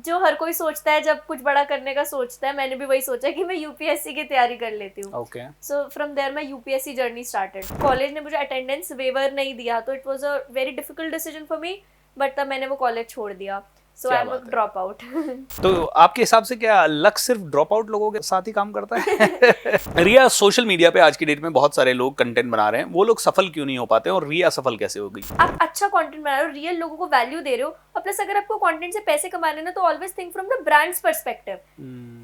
जो हर कोई सोचता है जब कुछ बड़ा करने का सोचता है, मैंने भी वही सोचा कि मैं यूपीएससी की तैयारी कर लेती हूँ। Okay so from there my UPSC journey started. College ने मुझे अटेंडेंस वेवर नहीं दिया, तो it was a very difficult decision for me, but तब मैंने वो कॉलेज छोड़ दिया। So I am a drop out. तो आपके हिसाब से क्या लक सिर्फ ड्रॉप आउट लोगों के साथ ही काम करता है? रिया, सोशल मीडिया पे आज की डेट में बहुत सारे लोग कंटेंट बना रहे हैं, वो लोग सफल क्यों नहीं हो पाते और रिया सफल कैसे हो गई? आप अच्छा कंटेंट बना रहे हो, रियल लोगों को वैल्यू दे रहे हो, और प्लस अगर आपको कंटेंट से पैसे कमाने ना, तो always think from the brands perspective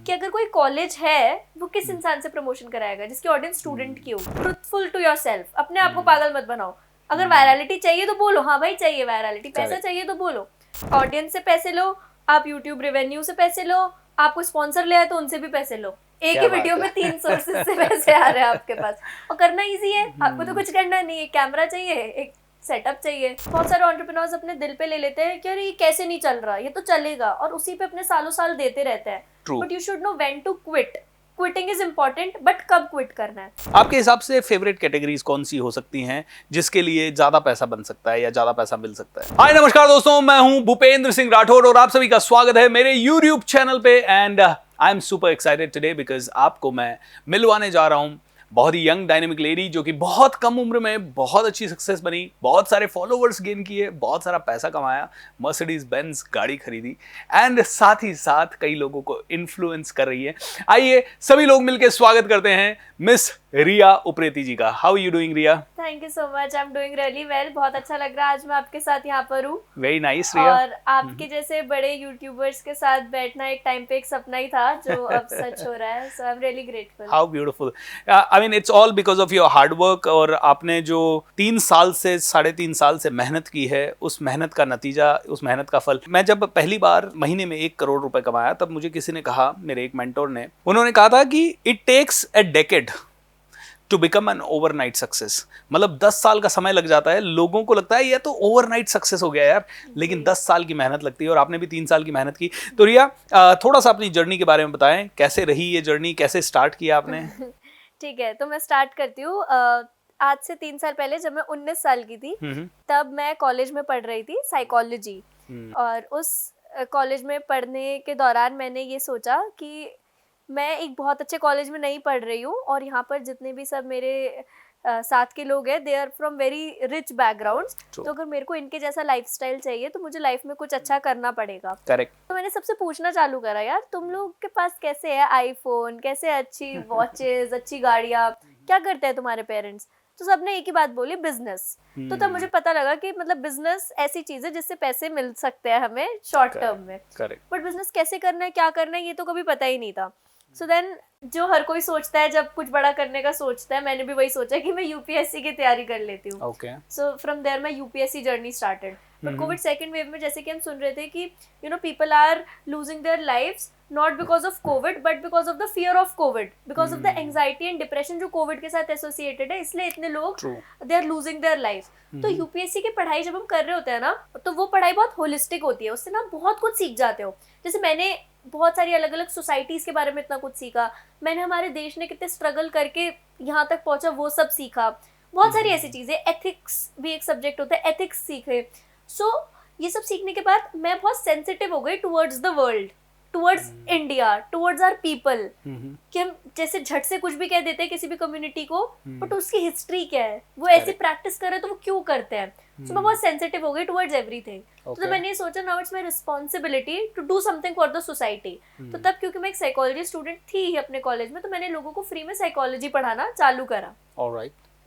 कि अगर कोई कॉलेज है वो किस इंसान से प्रमोशन कराएगा, जिसकी ऑडियंस स्टूडेंट की हो। ट्रुथफुल टू योरसेल्फ, अपने आप को पागल मत बनाओ। अगर वायरलिटी चाहिए तो बोलो, हाँ भाई चाहिए वायरलिटी, पैसा चाहिए तो बोलो। ऑडियंस से पैसे लो, आप यूट्यूब रेवेन्यू से पैसे लो, आपको स्पॉन्सर ले आए तो उनसे भी पैसे लो। एक ही वीडियो में 3 सोर्सेज से पैसे आ रहे हैं आपके पास, और करना इजी है। आपको तो कुछ करना नहीं है, कैमरा चाहिए, एक सेटअप चाहिए। बहुत सारे एंटरप्रेन्योर्स अपने दिल पे ले लेते हैं कि अरे ये कैसे नहीं चल रहा, ये तो चलेगा, और उसी पे अपने सालों साल देते रहते हैं। But you should know when to quit. Quitting is important, but कब क्विट करना है। आपके हिसाब से फेवरेट कैटेगरीज कौन सी हो सकती हैं जिसके लिए ज्यादा पैसा बन सकता है या ज्यादा पैसा मिल सकता है? हाय नमस्कार दोस्तों, मैं हूं भूपेंद्र सिंह राठौर और आप सभी का स्वागत है मेरे यूट्यूब चैनल पे। And I am super excited today because आपको मैं मिलवाने जा रहा हूं बहुत ही यंग डायनेमिक लेडी जो कि बहुत कम उम्र में बहुत अच्छी सक्सेस बनी, बहुत सारे फॉलोवर्स गेन किए, बहुत सारा पैसा कमाया, मर्सिडीज बेंज गाड़ी खरीदी, एंड साथ ही साथ कई लोगों को इन्फ्लुएंस कर रही है। आइए सभी लोग मिलकर स्वागत करते हैं मिस रिया उप्रेती जी का। How you doing Riya? Thank you so much, I am doing really well. बहुत अच्छा लग रहा है आज मैं आपके साथ यहाँ पर हूँ। वेरी नाइस रिया। और आपके जैसे बड़े यूट्यूबर्स के साथ बैठना एक टाइम पे एक सपना ही था, जो अब सच हो रहा है। So I am really grateful. How beautiful. I mean it's all because of your hard work. और आपने जो 3 साल से 3.5 साल से मेहनत की है, उस मेहनत का नतीजा, उस मेहनत का फल। मैं जब पहली बार महीने में 1 करोड़ रुपए कमाया, तब मुझे किसी ने कहा, मेरे एक मेंटोर ने, उन्होंने कहा था कि it takes a decade to become an overnight success. मतलब 10 साल का समय लग जाता है। लोगों को लगता है ये तो ओवरनाइट सक्सेस हो गया यार, लेकिन 10 साल की मेहनत लगती है और आपने भी 3 साल की मेहनत की। तो रिया, थोड़ा सा अपनी जर्नी के बारे में बताएं, कैसे रही ये जर्नी, कैसे स्टार्ट किया आपने? ठीक है, तो मैं स्टार्ट करती हूँ। आज से 3 साल पहले जब मैं 19 साल की थी, तब मैं कॉलेज में पढ़ रही थी साइकोलॉजी। और उस कॉलेज में पढ़ने के दौरान मैंने ये सोचा कि मैं एक बहुत अच्छे कॉलेज में नहीं पढ़ रही हूँ, और यहाँ पर जितने भी सब मेरे साथ के लोग हैं, they are from very rich backgrounds. तो अगर मेरे को इनके जैसा लाइफस्टाइल चाहिए तो मुझे लाइफ में कुछ अच्छा करना पड़ेगा। करेक्ट। तो मैंने सबसे पूछना चालू करा, यार तुम लोग के पास कैसे है आईफोन, कैसे अच्छी वॉचेस, अच्छी गाड़ियाँ, क्या करते हैं तुम्हारे पेरेंट्स? तो सबने एक ही बात बोली, बिजनेस। तो तब मुझे पता लगा कि मतलब बिजनेस ऐसी चीज है जिससे पैसे मिल सकते हैं हमें शॉर्ट टर्म में। बट बिजनेस कैसे करना है, क्या करना है, ये तो कभी पता ही नहीं था। सो देन जो हर कोई सोचता है जब कुछ बड़ा करने का सोचता है, मैंने भी वही सोचा कि मैं यूपीएससी की तैयारी कर लेती हूँ। So from there my UPSC journey started. But COVID second wave में जैसे कि हम सुन रहे थे कि you know people are losing their lives not because of COVID but because of the fear of COVID, because of the anxiety and depression जो COVID के साथ एसोसिएटेड है, इसलिए इतने लोग दे आर लूजिंग देयर लाइफ। तो यूपीएससी की पढ़ाई जब हम कर रहे होते हैं ना, तो वो पढ़ाई बहुत होलिस्टिक होती है, उससे ना बहुत कुछ सीख जाते हो। जैसे मैंने बहुत सारी अलग अलग सोसाइटीज के बारे में इतना कुछ सीखा, मैंने हमारे देश ने कितने स्ट्रगल करके यहाँ तक पहुंचा वो सब सीखा। बहुत सारी ऐसी चीजें, एथिक्स भी एक सब्जेक्ट होता है, एथिक्स सीखे। सो ये सब सीखने के बाद मैं बहुत सेंसिटिव हो गई towards the world, towards India, towards our people, कि हम जैसे झट से कुछ भी कह देते हैं किसी भी कम्युनिटी को, बट उसकी हिस्ट्री क्या है, वो ऐसी प्रैक्टिस कर रहे हैं तो वो क्यों करते हैं। सो मैं बहुत सेंसिटिव हो गई टुवर्ड्स एवरीथिंग। तो मैंने ये सोचा, now it's my responsibility to do something for the society. तो तब क्योंकि मैं एक साइकोलॉजी स्टूडेंट थी ही अपने कॉलेज में, तो मैंने लोगों को फ्री में साइकोलॉजी पढ़ाना चालू करा।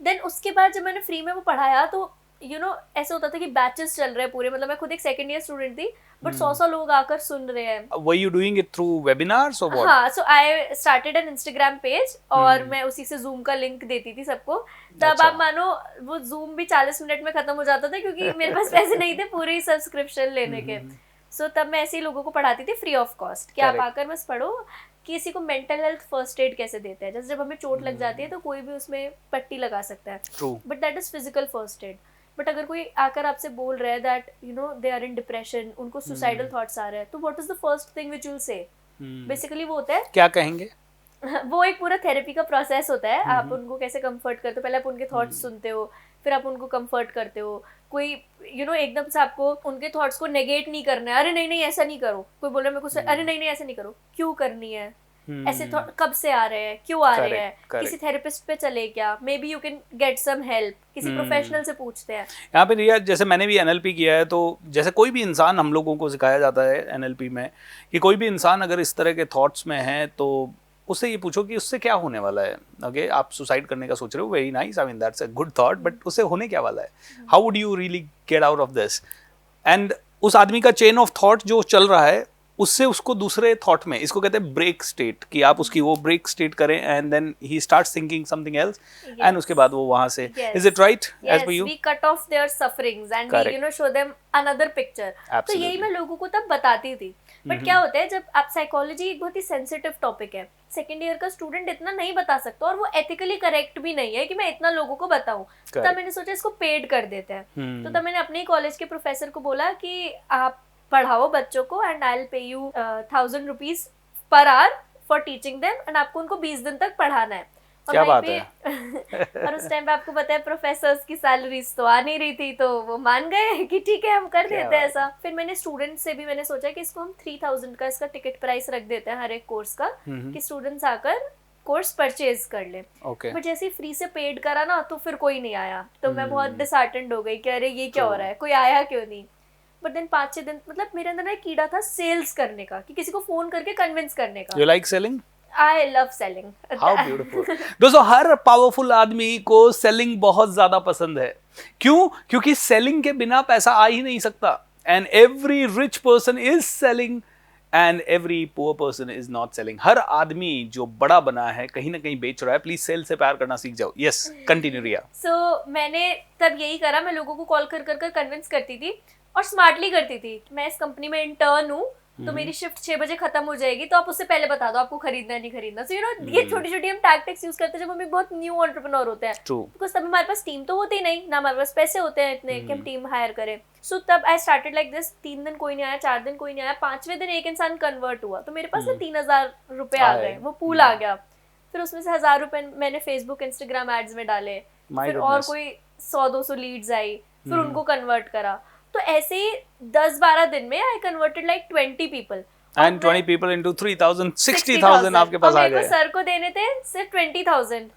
देन उसके बाद जब मैंने फ्री में वो पढ़ाया, तो यू नो ऐसा होता था कि बैचेस चल रहे हैं पूरे, मतलब मैं खुद एक सेकंड ईयर स्टूडेंट थी, बट 100 लोग आकर सुन रहे हैं। Were you doing it through webinars or what? हाँ, so I started an Instagram page और मैं उसी से Zoom का लिंक देती थी सबको। तब आप मानो वो Zoom भी 40 मिनट में खत्म हो जाता था, क्योंकि मेरे पास पैसे नहीं थे पूरी सब्सक्रिप्शन लेने के। सो तब मैं ऐसे ही लोगों को पढ़ाती थी फ्री ऑफ कॉस्ट, कि आप आकर बस पढ़ो कि किसी को मेंटल हेल्थ फर्स्ट एड कैसे देते हैं। जैसे जब हमें चोट लग जाती है तो कोई भी उसमें पट्टी लगा सकता है, but that is physical first aid. But अगर कोई आकर आपसे बोल रहा है that you know they are in depression, उनको सुसाइडल थॉट्स आ रहे हैं, तो what is the first thing which you will say? Basically वो होता है, क्या कहेंगे? वो एक पूरा थेरेपी का प्रोसेस होता है। आप उनको कैसे कंफर्ट करते हो, पहले आप उनके थॉट्स सुनते हो, फिर आप उनको कंफर्ट करते हो। कोई एकदम से आपको उनके थॉट्स को नेगेट नहीं करना है, अरे नहीं नहीं ऐसा नहीं करो। कोई बोल रहा है मेरे को, अरे नहीं नहीं ऐसा नहीं करो, क्यों करनी है ऐसे कब से आ रहे हैं, क्यों आ रहे हैं, किसी थेरेपिस्ट पे चले क्या, maybe you can get some help, किसी प्रोफेशनल से पूछते हैं। यहाँ पे रिया, जैसे मैंने भी एनएलपी किया है, तो जैसे कोई भी इंसान, हम लोगों को सिखाया जाता है एनएलपी में कि कोई भी इंसान अगर इस तरह के थॉट्स में है तो उससे ये पूछो कि उससे क्या होने वाला है। ओके, आप सुसाइड करने का सोच रहे हो, very nice, I mean that's a good thought, but उससे होने क्या वाला है, how would you really get out of this. And उस आदमी का चेन ऑफ थॉट जो चल रहा है उससे उसको दूसरे थॉट में, इसको कहते हैं ब्रेक स्टेट, कि आप उसकी वो ब्रेक स्टेट करें and then he starts thinking something else, and उसके बाद वो वहां से, is it right as per you, we cut off their sufferings and we show them another picture. तो यही मैं लोगों को तब बताती थी। बट क्या होता है, जब आप साइकोलॉजी एक बहुत ही सेंसिटिव टॉपिक है, सेकेंड ईयर का स्टूडेंट इतना नहीं बता सकता, और वो एथिकली करेक्ट भी नहीं है कि मैं इतना लोगों को बताऊं। तब मैंने सोचा इसको पेड कर देते हैं। तो तब मैंने अपने कॉलेज के प्रोफेसर को बोला कि आप पढ़ाओ बच्चों को and I will pay you 1000 rupees per hour for teaching them, and आपको उनको 20 दिन तक पढ़ाना है। और क्या बात है। और उस टाइम पे आपको पता है प्रोफेसर्स की सैलरीज तो आ नहीं रही थी, तो वो मान गए कि ठीक है हम कर देते हैं ऐसा। फिर मैंने स्टूडेंट से भी मैंने सोचा कि इसको हम 3000 का इसका टिकट प्राइस रख देते हैं हर एक कोर्स का, कि स्टूडेंट्स आकर कोर्स परचेज कर ले। बट जैसे फ्री से पेड करा ना, तो फिर कोई नहीं आया। तो मैं बहुत डिसहार्टेंड हो गई कि अरे ये क्या हो रहा है, कोई आया क्यों नहीं। बट देन 5-6 दिन, मतलब मेरे अंदर ना एक कीड़ा था सेल्स करने का, कि किसी को फोन करके कन्विंस करने का। You like selling? I love selling. How beautiful. दोस्तों, हर पावरफुल आदमी को सेलिंग बहुत ज्यादा पसंद है। क्यों? क्योंकि सेलिंग के बिना पैसा आ ही नहीं सकता। And every rich person is selling and every poor person is not selling. हर आदमी जो बड़ा बना है कहीं ना कहीं बेच रहा है। प्लीज सेल से प्यार करना सीख जाओ। यस, कंटिन्यू रिया। सो मैंने तब यही करा, मैं लोगों को कॉल कर कर कन्विंस करती थी, और स्मार्टली करती थी। मैं इस कंपनी में इंटर्न हूँ, तो मेरी शिफ्ट 6 बजे खत्म हो जाएगी, तो आप उससे पहले बता दो आपको खरीदना है नहीं खरीदना। सो ये छोटी छोटी हम टैक्टिक्स यूज करते हैं जब हम एक बहुत न्यू एंटरप्रेन्योर होते हैं, बिकॉज तब हमारे पास टीम तो होती ही नहीं ना, हमारे पास पैसे होते हैं इतने कि हम टीम हायर करें। सो तब आई स्टार्टेड लाइक दिस। 3 दिन कोई नहीं आया, 4 दिन कोई नहीं आया, 5वें दिन एक इंसान कन्वर्ट हुआ, तो मेरे पास ना 3000 रुपए आ गए, वो पूल आ गया। फिर उसमें से 1000 रुपए मैंने फेसबुक इंस्टाग्राम एड्स में डाले, फिर और कोई 100-200 लीड्स आई, फिर उनको कन्वर्ट करा। तो ऐसे ही 10-12 दिन में I converted like 20 people, and 20 people into 3000, 60,000 आपके पास आ गए। सर को देने थे सिर्फ 20,000,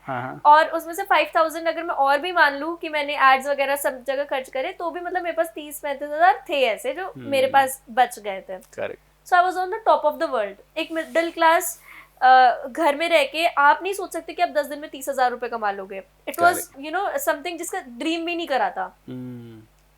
और उसमें से 5,000 अगर मैं और भी मान लूं कि मैंने एड्स वगैरह सब जगह खर्च करे, तो भी मतलब मेरे पास 30-35 हजार थे ऐसे जो मेरे पास बच गए थे। So I was on the top of the world. एक मिडिल क्लास घर में रह के आप नहीं सोच सकते कि आप 10 दिन में 30,000 रुपए कमा लोगे। इट वाज समथिंग जिसका ड्रीम भी नहीं करा था।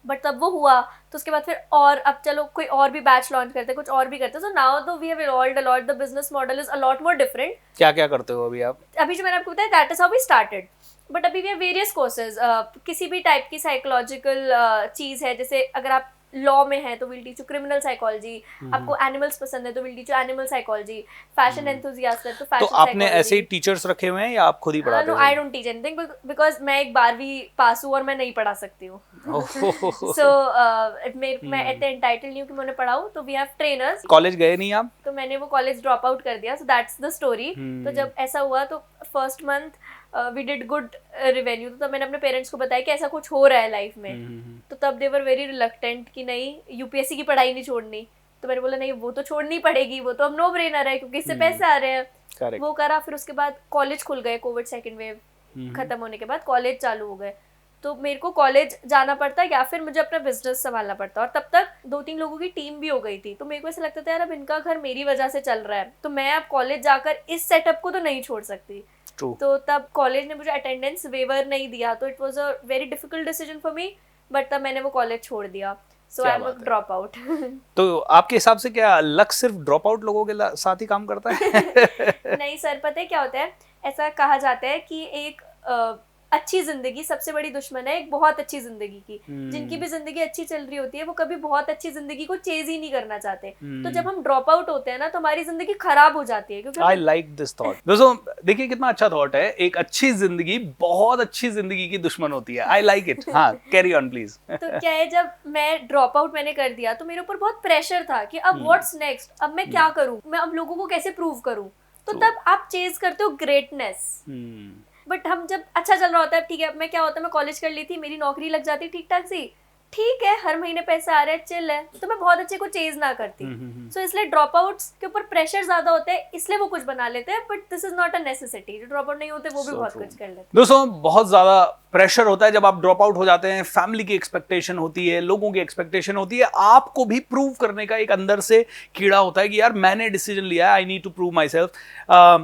बट तब वो हुआ, तो उसके बाद फिर और अब चलो कोई और भी बैच लॉन्च करते हैं, कुछ और भी करते हैं। So now though we have evolved a lot, the business model is a lot more different. क्या क्या करते हो अभी आप? अभी जो मैंने आपको बताया that is how we started. But अभी भी वेरियस कोर्सेज, किसी भी टाइप की साइकोलॉजिकल चीज है, जैसे अगर आप लॉ में है तो will teach you criminal psychology, आपको एनिमल्स पसंद है तो will teach you animal psychology, fashion enthusiast है तो फैशन साइकोलॉजी। तो आपने ऐसे ही टीचर्स रखे हुए हैं या आप खुद ही पढ़ाते हो? No, I don't teach anything because मैं एक 12वीं पास हूँ और मैं नहीं पढ़ा सकती हूँ। सो मैं इतने एंटाइटल नहीं हूँ कि मैं उन्हें पढ़ाऊँ। तो वी हैव ट्रेनर्स। कॉलेज गए नहीं आप? तो मैंने वो कॉलेज ड्रॉप आउट कर दिया। So that's the story. तो जब ऐसा हुआ तो first month we did good revenue, तो तब मैंने अपने पेरेंट्स को बताया कि ऐसा कुछ हो रहा है लाइफ में। तो तब दे वर वेरी रिलक्टेंट कि नहीं यूपीएससी की पढ़ाई नहीं छोड़नी। तो मैंने बोला नहीं वो तो छोड़नी पड़ेगी, वो तो अब नो ब्रेनर है क्योंकि इससे पैसे आ रहे हैं। वो करा। फिर उसके बाद कॉलेज खुल गए, कोविड सेकेंड वेव खत्म होने के बाद कॉलेज चालू हो गए, तो मेरे को कॉलेज जाना पड़ता या फिर मुझे अपना बिजनेस संभालना पड़ता। और तब तक 2-3 लोगों की टीम भी हो गई थी, तो मेरे को ऐसा लगता था यार अब इनका घर मेरी वजह से चल रहा है, तो मैं अब कॉलेज जाकर इस सेटअप को तो नहीं छोड़ सकती। तो तब कॉलेज ने मुझे अटेंडेंस वेवर नहीं दिया, तो it was a very difficult decision for me. But तब मैंने वो कॉलेज छोड़ दिया। So I am a drop out. तो आपके हिसाब से क्या लक सिर्फ ड्रॉप आउट लोगों के साथ ही काम करता है? नहीं सर, पता है क्या होता है, ऐसा कहा जाता है कि एक अच्छी जिंदगी सबसे बड़ी दुश्मन है एक बहुत अच्छी जिंदगी की। जिनकी भी जिंदगी अच्छी चल रही होती है वो कभी बहुत अच्छी जिंदगी को चेज ही नहीं करना चाहते। तो जब हम ड्रॉप आउट होते हैं ना तो हमारी जिंदगी खराब हो जाती है। क्योंकि आई लाइक दिस थॉट। दोस्तों देखिए कितना अच्छा थॉट है। एक अच्छी जिंदगी बहुत अच्छी जिंदगी की दुश्मन होती है। I like it. हाँ, कैरी ऑन प्लीज। तो क्या है, जब मैं ड्रॉप आउट मैंने कर दिया तो मेरे ऊपर बहुत प्रेशर था कि अब व्हाट्स नेक्स्ट, अब मैं क्या करूं, मैं अब लोगों को कैसे प्रूव करूं। तो तब आप चेज करते हो ग्रेटनेस। बट हम जब अच्छा चल रहा होता है, ठीक है, मैं क्या होता है, मैं कॉलेज कर ली थी, मेरी नौकरी लग जाती ठीक ठाक सी, ठीक है, हर महीने पैसे आ रहे हैं, चिल है, तो मैं बहुत अच्छे को चेज ना करती। सो इसलिए ड्रॉप आउट्स के ऊपर प्रेशर ज्यादा होता है, इसलिए वो कुछ बना लेते हैं, but this is not a necessity. जो ड्रॉप आउट नहीं होते वो भी बहुत कुछ कर लेते हैं। दोस्तों बहुत ज्यादा प्रेशर होता है जब आप ड्रॉप आउट हो जाते हैं, फैमिली की एक्सपेक्टेशन होती है, लोगों की एक्सपेक्टेशन होती है, आपको भी प्रूव करने का एक अंदर से कीड़ा होता है कि यार मैंने डिसीजन लिया है, I need to prove myself.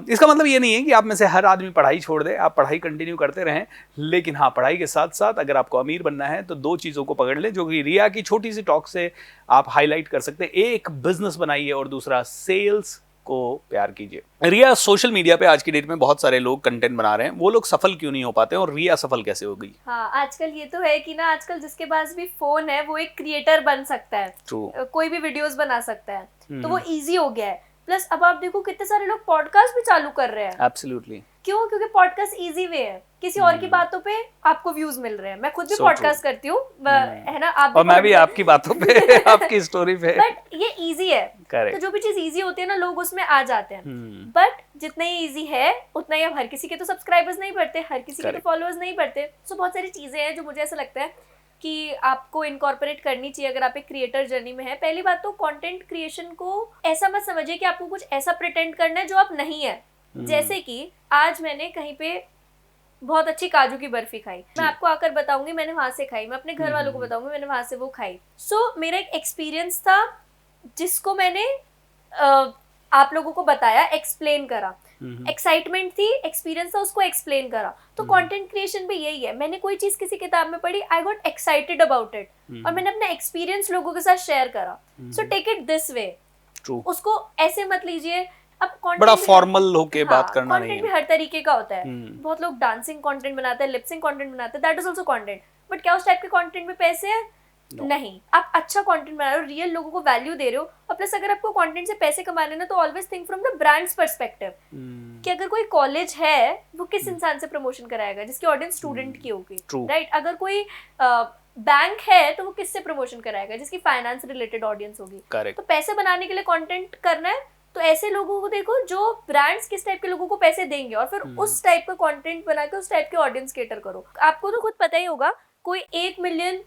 इसका मतलब ये नहीं है कि आप में से हर आदमी पढ़ाई छोड़ दे, आप पढ़ाई कंटिन्यू करते रहें, लेकिन हाँ, पढ़ाई के साथ साथ अगर आपको अमीर बनना है तो दो चीज़ों को पकड़ ले, जो कि रिया की छोटी सी टॉक से आप हाईलाइट कर सकते हैं। एक, बिजनेस बनाइए, और दूसरा, सेल्स को प्यार कीजिए। रिया, सोशल मीडिया पे आज की डेट में बहुत सारे लोग कंटेंट बना रहे हैं, वो लोग सफल क्यों नहीं हो पाते, और रिया सफल कैसे हो गई? हाँ, आजकल ये तो है कि ना, आजकल जिसके पास भी फोन है वो एक क्रिएटर बन सकता है। True. कोई भी वीडियोस बना सकता है, तो वो इजी हो गया है। प्लस अब आप देखो कितने सारे लोग पॉडकास्ट भी चालू कर रहे हैं। एब्सोल्युटली। क्यों? क्योंकि पॉडकास्ट इजी वे है, किसी और की बातों पे आपको व्यूज मिल रहे हैं। मैं खुद भी So पॉडकास्ट करती हूँ, है ना, आप और मैं भी आपकी बातों पे आपकी स्टोरी पे। बट ये इजी है। Correct. तो जो भी चीज इजी होती है ना, लोग उसमें आ जाते हैं। बट जितना ही इजी है उतना ही अब हर किसी के तो सब्सक्राइबर्स नहीं बढ़ते, हर किसी के तो फॉलोअर्स नहीं बढ़ते। सो बहुत सारी चीजें हैं जो मुझे ऐसा लगता है कि आपको इनकॉर्पोरेट करनी चाहिए अगर आप एक क्रिएटर जर्नी में है। पहली बात तो कंटेंट क्रिएशन को ऐसा मत समझिए कि आपको कुछ ऐसा प्रिटेंड करना है जो आप नहीं है। जैसे कि आज मैंने कहीं पे बहुत अच्छी काजू की बर्फी खाई, मैं आपको आकर बताऊंगी मैंने वहां से खाई, मैं अपने घर वालों को बताऊंगी मैंने वहां से वो खाई। सो मेरा एक एक्सपीरियंस था जिसको मैंने आप लोगों को बताया, एक्सप्लेन करा। एक्साइटमेंट थी, एक्सपीरियंस था, उसको एक्सप्लेन करा। तो कंटेंट क्रिएशन भी यही है। मैंने कोई चीज किसी किताब में पढ़ी, I got excited about it, और मैंने अपना एक्सपीरियंस लोगों के साथ शेयर करा। So take it this way. उसको ऐसे मत लीजिए। अब बड़ा फॉर्मल होके बात करना नहीं है। कंटेंट भी हर तरीके का होता है। बहुत लोग डांसिंग कंटेंट बनाते हैं, लिपसिंग कंटेंट बनाते हैं, that is also content. But क्या उस टाइप के कंटेंट में पैसे हैं? नहीं। आप अच्छा कंटेंट बना रहे हो, रियल लोगों को वैल्यू दे रहे हो। और प्लस अगर आपको कंटेंट से पैसे कमाने ना, तो always think from the brands perspective कि अगर कोई कॉलेज है वो किस इंसान से प्रमोशन कराएगा, जिसकी ऑडियंस स्टूडेंट की होगी, राइट? अगर कोई बैंक है तो वो किससे प्रमोशन कराएगा, जिसकी फाइनेंस रिलेटेड ऑडियंस होगी। तो पैसे बनाने के लिए कंटेंट करना है तो ऐसे लोगों को देखो जो ब्रांड्स किस टाइप के लोगों को पैसे देंगे, और फिर उस टाइप का कंटेंट बना के उस टाइप के ऑडियंस केटर करो। आपको तो खुद पता ही होगा, कोई 1 मिलियन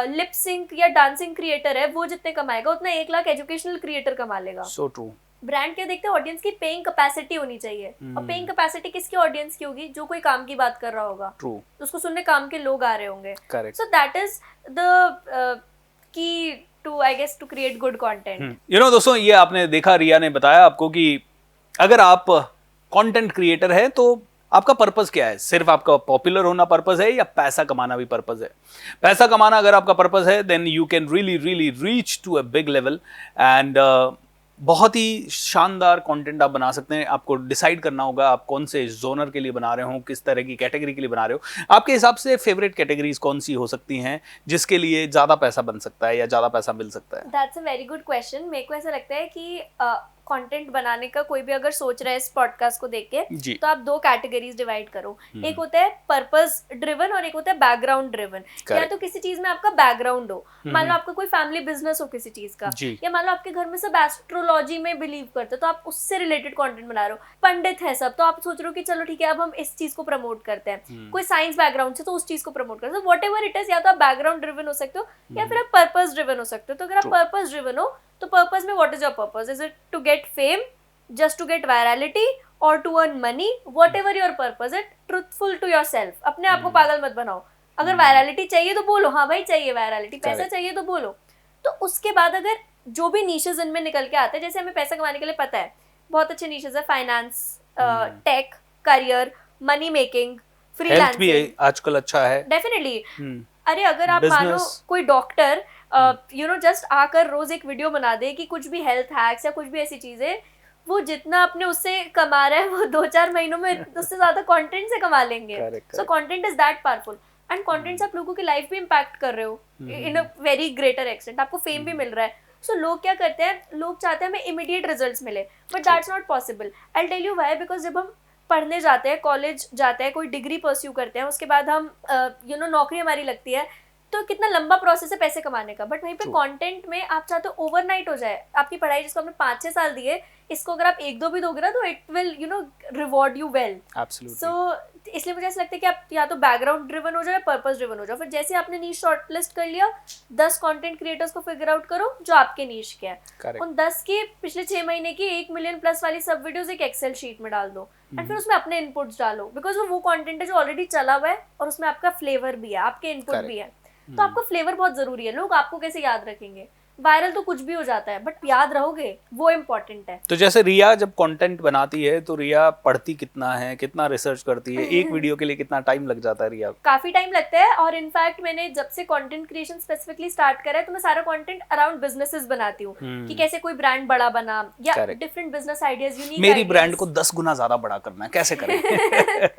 लिप सिंक या डांसिंग क्रिएटर है, वो जितने कमाएगा उतना 1 लाख एजुकेशनल क्रिएटर कमा लेगा। So true. ब्रांड क्या देखते हैं? ऑडियंस की पेइंग कैपेसिटी होनी चाहिए। और पेइंग कैपेसिटी किसकी ऑडियंस की होगी? जो कोई काम की बात कर रहा होगा, उसको सुनने काम के लोग आ रहे होंगे। So that is the key to, I guess, to create good content. You know दोस्तों, ये आपने देखा, रिया ने बताया आपको कि अगर आप कंटेंट क्रिएटर है तो आपका पर्पस क्या है? सिर्फ आपका पॉपुलर होना पर्पस है या पैसा कमाना भी पर्पस है? पैसा कमाना अगर आपका पर्पस है, then you can really really reach to a big level and बहुत ही शानदार कंटेंट आप बना सकते हैं। आपको डिसाइड करना होगा आप कौन से जोनर के लिए बना रहे हो, किस तरह की कैटेगरी के लिए बना रहे हो। आपके हिसाब से फेवरेट कैटेगरीज कौन सी हो सकती हैं जिसके लिए ज्यादा पैसा बन सकता है या ज्यादा पैसा मिल सकता है? That's a very good question. मेरे को ऐसा लगता है कि कंटेंट बनाने का कोई भी अगर सोच रहा है इस पॉडकास्ट को देख के, तो आप 2 कैटेगरीज डिवाइड करो। एक होता है पर्पस ड्रिवन और एक होता है बैकग्राउंड ड्रिवन। या तो किसी चीज में आपका बैकग्राउंड हो, मान लो आपका कोई फैमिली बिजनेस हो किसी चीज का, या मान लो आपके घर में सब एस्ट्रोलॉजी में बिलीव करते हो, तो आप उससे रिलेटेड कंटेंट बना रहे हो। पंडित है सब, तो आप सोच रहे हो कि चलो ठीक है, अब हम इस चीज को प्रमोट करते हैं। कोई साइंस बैकग्राउंड से, तो उस चीज को प्रमोट करते हो। वॉट एवर इट इज, या तो आप बैकग्राउंड ड्रिवन हो सकते हो या फिर आप पर्पस ड्रिवन हो सकते हो। तो अगर आप पर्पस ड्रिवन हो, तो पर्पस में what is your purpose? Is it to get fame, just to get virality, or to earn money? Whatever your purpose is, truthful to yourself. अपने आप को पागल मत बनाओ। अगर वायरलिटी चाहिए तो बोलो, हाँ भाई चाहिए वायरलिटी, पैसा चाहिए तो बोलो। तो उसके बाद अगर जो भी नीशेस इनमें निकल के आते हैं, जैसे हमें पैसा कमाने के लिए पता है बहुत अच्छे नीशेस है, finance, tech, career, money making, freelancing भी आजकल अच्छा है। डेफिनेटली। अरे अगर आप मानो कोई डॉक्टर यू नो जस्ट आकर रोज एक वीडियो बना दे कि कुछ भी हेल्थ हैक्स या कुछ भी ऐसी चीजें, वो जितना अपने उससे कमा रहा है वो 2-4 महीनों में उससे ज्यादा कंटेंट से कमा लेंगे। So content is that powerful, and content से आप लोगों की लाइफ भी इम्पैक्ट कर रहे हो इन अ वेरी ग्रेटर एक्सटेंट। आपको फेम भी मिल रहा है। सो लोग क्या करते हैं, लोग चाहते हैं हमें इमीडिएट रिजल्ट्स मिले, but that's not possible. I tell you why, because जब हम पढ़ने जाते हैं, कॉलेज जाते हैं, कोई डिग्री परस्यू करते हैं, उसके बाद हम यू नो नौकरी हमारी लगती है, तो कितना लंबा प्रोसेस है पैसे कमाने का। बट वहीं पे कंटेंट में आप चाहते हो ओवरनाइट हो जाए। आपकी पढ़ाई जिसको आपने 5-6 साल दिए, इसको अगर आप 1-2 भी दोगे ना, तो it will you know reward you well. So इसलिए मुझे ऐसा लगता है कि आप या तो बैकग्राउंड ड्रिवन हो जाओ या पर्पस ड्रिवन हो जाओ। फिर जैसे आपने नीश शॉर्टलिस्ट कर लिया, 10 कंटेंट क्रिएटर्स को फिगर आउट करो जो आपके नीश के हैं। Correct. उन 10 की पिछले 6 महीने की 1 मिलियन प्लस वाली सब वीडियोस एक एक्सेल शीट में डाल दो एंड फिर उसमें अपने इनपुट्स डालो, बिकॉज वो कंटेंट है जो ऑलरेडी चला हुआ है और उसमें आपका फ्लेवर भी है, आपके इनपुट भी है। तो आपका फ्लेवर बहुत जरूरी है। लोग आपको कैसे याद रखेंगे? वायरल तो कुछ भी हो जाता है, बट याद रहोगे वो इम्पोर्टेंट है। तो जैसे रिया जब कंटेंट बनाती है तो रिया पढ़ती कितना है, कितना रिसर्च करती है, एक वीडियो के लिए कितना टाइम लग जाता है रिया? काफी टाइम लगता है। और इनफैक्ट मैंने जब से कंटेंट क्रिएशन स्पेसिफिकली स्टार्ट करा है तो मैं सारा कंटेंट अराउंड बिजनेसेस बनाती हूँ कि कैसे कोई ब्रांड बड़ा बना या Correct. Different business ideas, unique मेरी ब्रांड को 10 गुना ज्यादा बड़ा करना है, कैसे करें?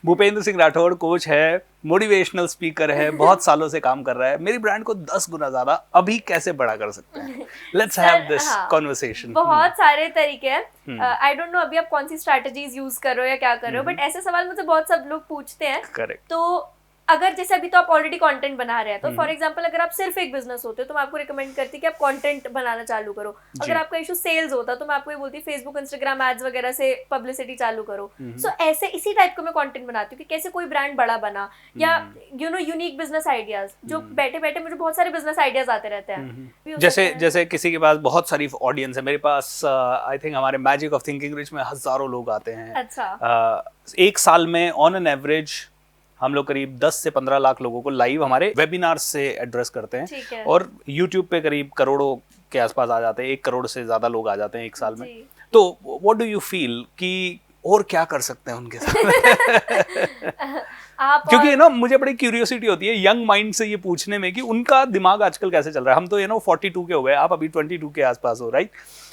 भूपेंद्र सिंह राठौड़ कोच है, मोटिवेशनल स्पीकर है, बहुत सालों से काम कर रहा है। मेरी ब्रांड को 10 गुना ज्यादा अभी कैसे बड़ा कर सकते हैं? Let's have this conversation. बहुत सारे तरीके हैं। आई डोंट नो अभी आप कौन सी स्ट्रैटेजीज यूज कर रहे हो या क्या कर रहे हो, बट ऐसे सवाल मुझे बहुत सब लोग पूछते हैं। करेक्ट। तो अगर जैसे अभी तो आप ऑलरेडी कंटेंट बना रहे हैं, तो फॉर एग्जांपल अगर आप सिर्फ एक बिजनेस होते हो तो मैं आपको रिकमेंड करती कि आप कंटेंट बनाना चालू करो। अगर आपका इशू सेल्स होता तो मैं आपको ये बोलती फेसबुक इंस्टाग्राम एड्स वगैरह से पब्लिसिटी चालू करो। सो ऐसे इसी टाइप का मैं कंटेंट बनाती हूँ कि कैसे कोई ब्रांड बड़ा बना, या you know unique business ideas, जो बैठे बैठे मुझे बहुत सारे बिजनेस आइडियाज आते रहते हैं। जैसे किसी के पास बहुत सारी ऑडियंस है, मेरे पास आई थिंक हमारे मैजिक ऑफ थिंकिंग रिच में हजारों लोग आते हैं। अच्छा। एक साल में ऑन एन एवरेज हम लोग करीब 10 से 15 लाख लोगों को लाइव हमारे वेबिनार से एड्रेस करते हैं, और YouTube पे करीब करोड़ों के आसपास आ जाते हैं, 1 करोड़ से ज्यादा लोग आ जाते हैं एक साल में। तो व्हाट डू यू फील कि और क्या कर सकते हैं उनके साथ? क्योंकि ना मुझे बड़ी क्यूरियोसिटी होती है यंग माइंड से ये पूछने में कि उनका दिमाग आजकल कैसे चल रहा है। हम तो 42 के हो गए, आप अभी 22 के आसपास हो, right?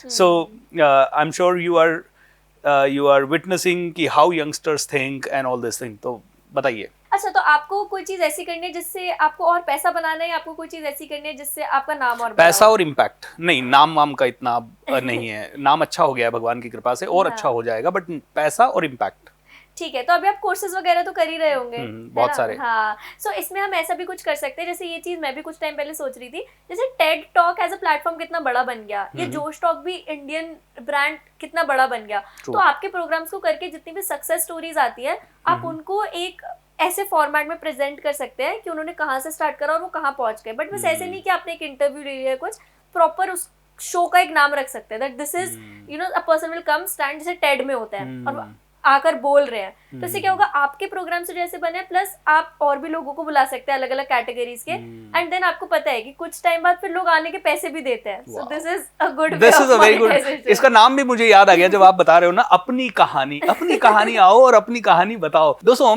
So I am sure you are witnessing कि how youngsters think and all this thing. तो बताइए। अच्छा, तो आपको कोई चीज ऐसी करनी है जिससे आपको और पैसा बनाना है, या आपको कोई चीज ऐसी करनी है जिससे आपका नाम और पैसा और इम्पैक्ट? नहीं, नाम वाम का इतना नहीं है। नाम अच्छा हो गया है भगवान की कृपा से, और अच्छा हो जाएगा, बट पैसा और इम्पैक्ट। ठीक है। तो अभी आप कोर्सेज वगैरह तो कर ही रहे होंगे, बहुत सारे। हाँ, सो इसमें हम ऐसा भी कुछ कर सकते हैं, जैसे ये चीज मैं भी कुछ टाइम पहले सोच रही थी, जैसे TED talk as a platform कितना बड़ा बन गया, ये जोश टॉक भी इंडियन ब्रांड कितना बड़ा बन गया। तो आपके प्रोग्राम्स को करके जितनी भी सक्सेस स्टोरीज आती है, आप उनको एक ऐसे फॉर्मेट में प्रेजेंट कर सकते हैं कि उन्होंने कहाँ से स्टार्ट करा और वो कहाँ पहुंच गए। बट बस ऐसे नहीं कि आपने एक इंटरव्यू ले लिया, कुछ प्रॉपर उस शो का एक नाम रख सकते हैं, that this is you know a person will come stand, जैसे टेड में होता है और आकर बोल रहे हैं। तो इससे क्या होगा, आपके प्रोग्राम से जैसे बने, प्लस आप और भी लोगों को बुला सकते हैं अलग अलग कैटेगरीज के, एंड देन आपको पता है कि कुछ टाइम बाद फिर लोग आने के पैसे भी देते हैं। So this is a good, this is a very good. इसका नाम भी मुझे याद आ गया जब आप बता रहे हो ना, अपनी कहानी आओ और अपनी कहानी बताओ। दोस्तों,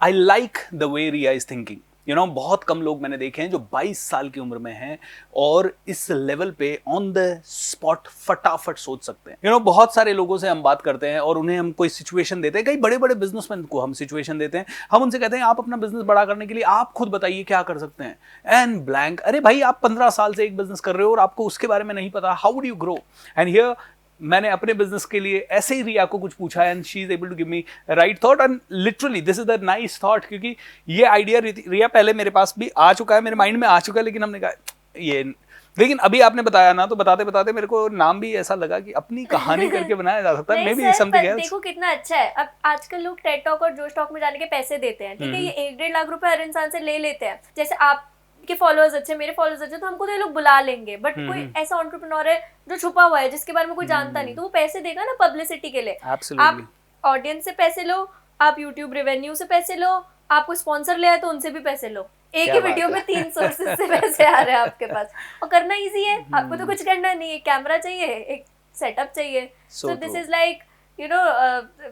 I like the way Riya is thinking. बहुत कम लोग मैंने देखे हैं जो 22 साल की उम्र में हैं और इस लेवल पे ऑन द स्पॉट फटाफट सोच सकते हैं। बहुत सारे लोगों से हम बात करते हैं और उन्हें हम कोई सिचुएशन देते हैं, कई बड़े बड़े बिजनेसमैन को हम सिचुएशन देते हैं, हम उनसे कहते हैं आप अपना बिजनेस बड़ा करने के लिए आप खुद बताइए क्या कर सकते हैं, एंड ब्लैंक। अरे भाई, आप 15 साल से एक बिजनेस कर रहे हो और आपको उसके बारे में नहीं पता, how do you grow? And here मैंने अपने बिजनेस के लिए ऐसे ही रिया को कुछ पूछा and she is able to give me right thought, and literally this is the nice thought, क्योंकि ये आइडिया रिया पहले मेरे पास भी आ चुका है, मेरे माइंड में आ चुका है, लेकिन हमने कहा ये, लेकिन अभी आपने बताया ना, तो बताते बताते मेरे को नाम भी ऐसा लगा कि अपनी कहानी करके बनाया जा सकता है। May be something else. देखो कितना अच्छा है। अब आजकल लोग टेड टॉक और जोश टॉक में जाने के पैसे देते हैं, ठीक है, ये 1-1.5 लाख रुपए हर इंसान से ले लेते हैं। जैसे आप के फॉलोअर्स अच्छे, मेरे फॉलोअर्स अच्छे, तो हमको तो ये लोग बुला लेंगे, बट कोई ऐसा एंटरप्रेन्योर है जो छुपा हुआ है, जिसके बारे में कोई जानता नहीं, तो वो पैसे देगा ना पब्लिसिटी के लिए। आप ऑडियंस से पैसे लो, आप यूट्यूब रेवेन्यू से पैसे लो, आपको स्पॉन्सर ले आए तो उनसे भी पैसे लो। एक ही वीडियो में 3 सोर्सेज से पैसे आ रहे हैं आपके पास, और करना इजी है। आपको तो कुछ करना नहीं है, कैमरा चाहिए, एक सेटअप चाहिए। So this is like you know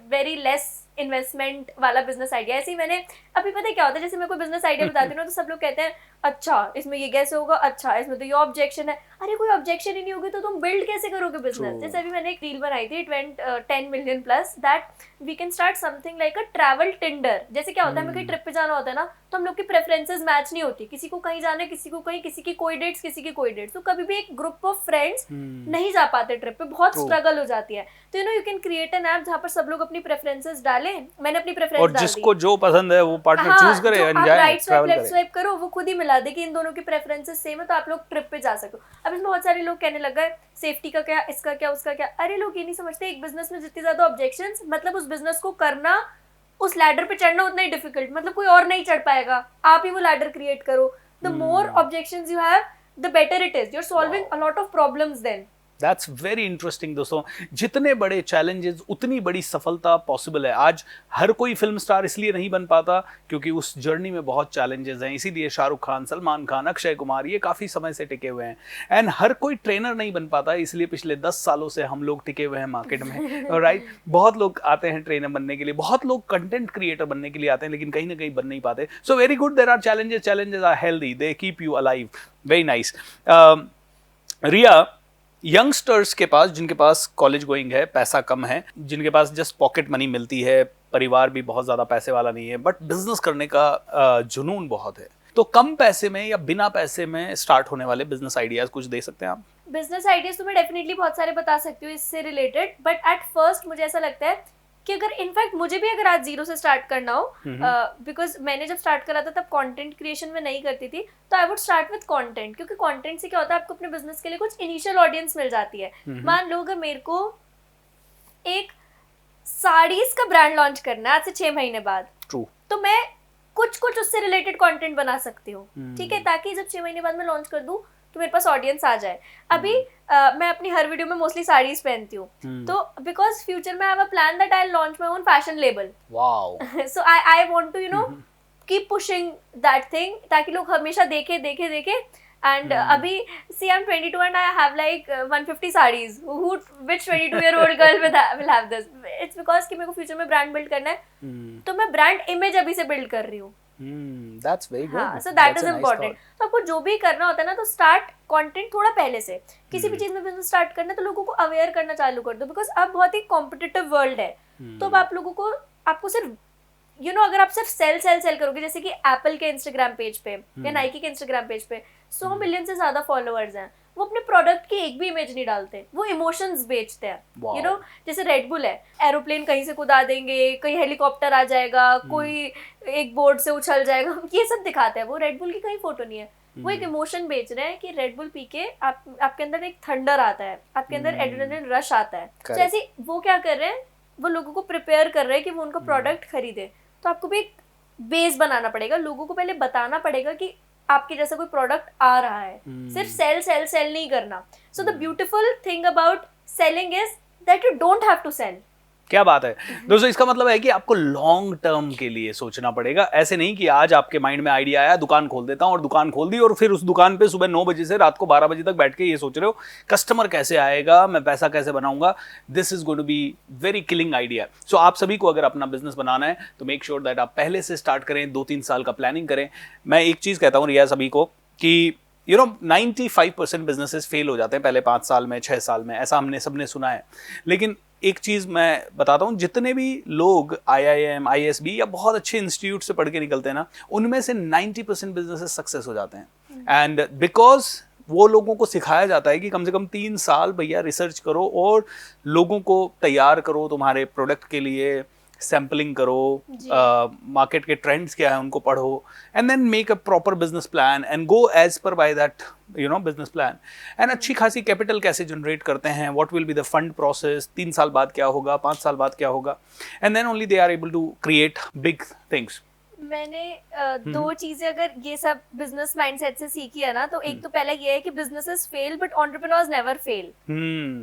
very less investment वाला बिजनेस आइडिया। ऐसे ही मैंने अभी, पता है क्या होता है, जैसे मैं कोई बिजनेस आइडिया बताती हूँ तो सब लोग कहते हैं अच्छा इसमें ये कैसे होगा, अच्छा इसमें तो ये ऑब्जेक्शन है। अरे कोई ऑब्जेक्शन ही नहीं होगी तो तुम बिल्ड कैसे करोगे बिजनेस? जैसे अभी मैंने एक रील बनाई थी, it went 10 million plus, that we can start something like a travel Tinder. जैसे क्या होता है, हमें कहीं ट्रिप पे जाना होता है ना, तो हम लोग की प्रेफरेंसेस मैच नहीं होती, किसी को कहीं जाना है, किसी को कहीं, किसी की कोई डेट्स, किसी की कोई डेट्स, तो कभी भी एक ग्रुप ऑफ फ्रेंड्स नहीं जा पाते ट्रिप पे, बहुत स्ट्रगल हो जाती है। तो you can create an app जहाँ पर सब लोग अपनी प्रेफरेंसेस डालें। मैंने अपनी प्रेफरेंस और जिसको जो पसंद है वो पार्टनर चूज करे, राइट स्वाइप लेफ्ट स्वाइप करो, वो खुद ही मिला दे कि इन दोनों की प्रेफरेंसेस सेम है, तो आप लोग ट्रिप पे जा सको। अब इसमें बहुत सारे लोग कहने लग गए सेफ्टी का क्या, इसका क्या, उसका क्या। अरे लोग ये नहीं समझते, एक बिजनेस में जितनी ज्यादा ऑब्जेक्शंस, मतलब उस बिजनेस को करना उस लैडर पे चढ़ना उतना ही डिफिकल्ट, मतलब कोई और नहीं चढ़ पाएगा, आप ही वो लैडर क्रिएट करो. The more objections you have, the better it is. You are solving a lot of problems then. That's very interesting दोस्तों. जितने बड़े चैलेंजेस उतनी बड़ी सफलता पॉसिबल है. आज हर कोई फिल्म स्टार इसलिए नहीं बन पाता क्योंकि उस जर्नी में बहुत चैलेंजेस हैं. इसीलिए शाहरुख खान, सलमान खान, अक्षय कुमार ये काफ़ी समय से टिके हुए हैं. एंड हर कोई ट्रेनर नहीं बन पाता, इसलिए पिछले 10 सालों से हम लोग टिके हुए हैं मार्केट में. राइट. बहुत लोग आते हैं ट्रेनर बनने के लिए, बहुत लोग कंटेंट क्रिएटर बनने के लिए आते हैं, लेकिन कहीं ना कहीं बन नहीं पाते. So very good, there are challenges. Challenges are healthy, they keep you alive. Very nice. Riya, youngsters के पास, जिनके पास कॉलेज गोइंग है, पैसा कम है, जिनके पास जस्ट पॉकेट मनी मिलती है, परिवार भी बहुत ज़्यादा पैसे वाला नहीं है, बट बिजनेस करने का जुनून बहुत है, तो कम पैसे में या बिना पैसे में स्टार्ट होने वाले बिजनेस आइडियाज कुछ दे सकते हैं आप? बिजनेस आइडियाज तो मैं डेफिनेटली बहुत सारे बता सकती हूँ इससे रिलेटेड, बट एट फर्स्ट मुझे ऐसा लगता है कि अगर इनफैक्ट मुझे भी अगर आज जीरो से स्टार्ट करना हो, बिकॉज मैंने जब स्टार्ट करा था तब कंटेंट क्रिएशन में नहीं करती थी, तो I would start with content. क्योंकि कंटेंट से क्या होता है, आपको अपने बिजनेस के लिए कुछ इनिशियल ऑडियंस मिल जाती है. मान लो अगर मेरे को एक साड़ीज का ब्रांड लॉन्च करना है आज से 6 महीने बाद, तो मैं कुछ उससे रिलेटेड कंटेंट बना सकती हूँ. ठीक है, ताकि जब 6 महीने बाद मैं लॉन्च कर दूँ तो मेरे पास ऑडियंस आ जाए. अभी मैं अपनी हर वीडियो में मोस्टली साड़ीज पहनती हूँ, तो बिकॉज फ्यूचर में I have a plan that I launch my own fashion label. Wow. So I want to keep pushing that thing, ताकि लोग हमेशा देखे. And अभी see I'm 22 and I have like 150 sarees. Which 22-year-old girl will have this? It's because कि मेरे को future में brand build करना है, तो मैं ब्रांड इमेज अभी से बिल्ड कर रही हूँ. That's very good. हाँ, so that is important. तो आपको जो भी करना होता है ना, तो स्टार्ट कंटेंट थोड़ा पहले से. किसी भी चीज में बिजनेस स्टार्ट करना है तो लोगों को अवेयर करना चालू कर दो, बिकॉज अब बहुत ही कॉम्पिटिटिव वर्ल्ड है. तो अब आप लोगों को, आपको सिर्फ अगर आप सिर्फ सेल करोगे, जैसे कि एप्पल के इंस्टाग्राम पेज पे या नाइकी के इंस्टाग्राम पेज पे 100 मिलियन से ज्यादा फॉलोअर्स हैं, वो अपने प्रोडक्ट की एक भी इमेज नहीं डालते, वो इमोशंस बेचते हैं. जैसे रेडबुल है, एरोप्लेन कहीं से कुदा देंगे, कहीं हेलीकॉप्टर आ जाएगा, कोई एक बोर्ड से उछल जाएगा, ये सब दिखाते हैं. वो रेडबुल की कहीं फोटो नहीं है, वो एक इमोशन बेच रहे हैं कि रेडबुल पी के आपके अंदर एक थंडर आता है, आपके अंदर एड्रेनलिन रश आता है. तो ऐसे वो क्या कर रहे हैं, वो लोगों को प्रिपेयर कर रहे हैं कि वो उनका प्रोडक्ट खरीदे. तो आपको भी एक बेस बनाना पड़ेगा, लोगों को पहले बताना पड़ेगा कि आपके जैसा कोई प्रोडक्ट आ रहा है. सिर्फ सेल नहीं करना. So the beautiful thing about selling is that you don't have to sell. क्या बात है दोस्तों. इसका मतलब है कि आपको लॉन्ग टर्म के लिए सोचना पड़ेगा. ऐसे नहीं कि आज आपके माइंड में आइडिया आया, दुकान खोल देता हूँ, और दुकान खोल दी, और फिर उस दुकान पे सुबह 9 बजे से रात को 12 बजे तक बैठ के ये सोच रहे हो कस्टमर कैसे आएगा, मैं पैसा कैसे बनाऊंगा. This is going to be very killing idea. So आप सभी को अगर अपना बिजनेस बनाना है तो मेक श्योर दैट आप पहले से स्टार्ट करें, 2-3 साल का प्लानिंग करें. मैं एक चीज़ कहता हूँ रिया सभी को कि 95% बिजनेसेस फेल हो जाते हैं पहले 5 साल में, 6 साल में, ऐसा हमने सबने सुना है. लेकिन एक चीज़ मैं बताता हूँ, जितने भी लोग IIM, ISB या बहुत अच्छे इंस्टीट्यूट से पढ़ के निकलते हैं ना, उनमें से 90% बिजनेसेस सक्सेस हो जाते हैं. एंड बिकॉज वो लोगों को सिखाया जाता है कि कम से कम 3 साल भैया रिसर्च करो और लोगों को तैयार करो तुम्हारे प्रोडक्ट के लिए, सैम्पलिंग करो, मार्केट के ट्रेंड्स क्या है उनको पढ़ो, and then make a proper business plan and go as per by that business plan. And अच्छी खासी कैपिटल कैसे जनरेट करते हैं, what will be the fund process, 3 साल बाद क्या होगा, 5 साल बाद क्या होगा, and then only they are able to create big things. मैंने 2 चीजें अगर ये सब बिजनेस माइंडसेट से सीखी है ना, तो एक तो पहले ये है कि businesses fail but entrepreneurs never fail.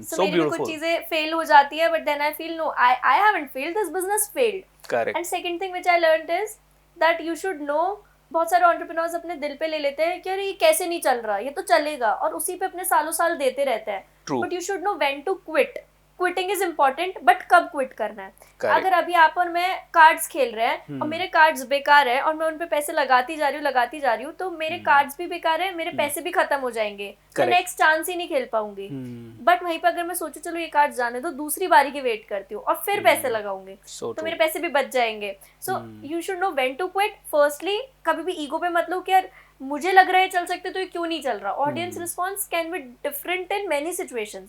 So मेरी भी कुछ चीजें फेल हो जाती है, but then I feel no, I haven't failed, this business failed. Correct. And second thing which I learned is that you should know, बहुत सारे entrepreneurs अपने दिल पे ले लेते हैं कि अरे ये कैसे नहीं चल रहा, ये तो चलेगा, और उसी पे अपने सालों साल देते रहते हैं. But you should know when to quit. Quitting is important, but कब क्विट करना है. अगर अभी आप और मैं कार्ड्स खेल रहे हैं और मेरे कार्ड्स बेकार है और मैं उन पे पैसे लगाती जा रही हूँ, तो मेरे कार्ड्स भी बेकार है, मेरे पैसे भी खत्म हो जाएंगे, तो नेक्स्ट चांस ही नहीं खेल पाऊंगी. बट वहीं पर अगर मैं सोचूं चलो ये कार्ड्स जाने दो, दूसरी बारी की वेट करती हूँ और फिर पैसे लगाऊंगी, तो मेरे पैसे भी बच जाएंगे. So you should know when to quit. Firstly कभी भी ईगो पे मत लो कि यार मुझे लग रहा है चल सकते तो ये क्यों नहीं चल रहा. Audience response can be different in many situations.